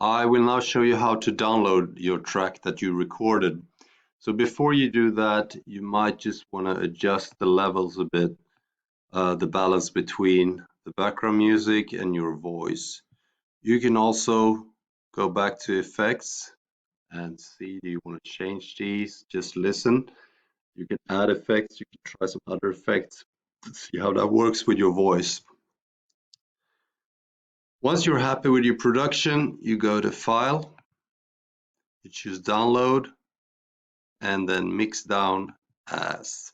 I will now show you how to download your track that you recorded. So before you do that, you might just want to adjust the levels a bit, the balance between the background music and your voice. You can also go back to effects and see, do you want to change these? Just listen. You can add effects, you can try some other effects, see how that works with your voice. Once you're happy with your production, you go to File, you choose Download, and then Mix Down As.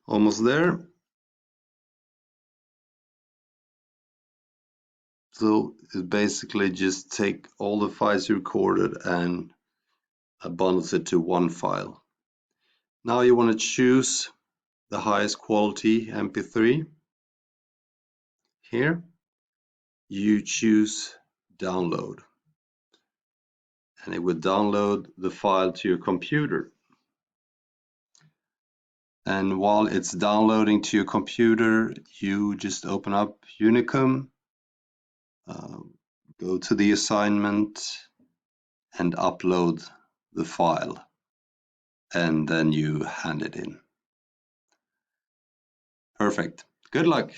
Almost there. So it basically just take all the files you recorded and bundles it to one file. Now you want to choose the highest quality MP3. Here you choose download, and it will download the file to your computer. And while it's downloading to your computer, you just open up Unicum, go to the assignment and upload the file, and then you hand it in. Perfect. Good luck.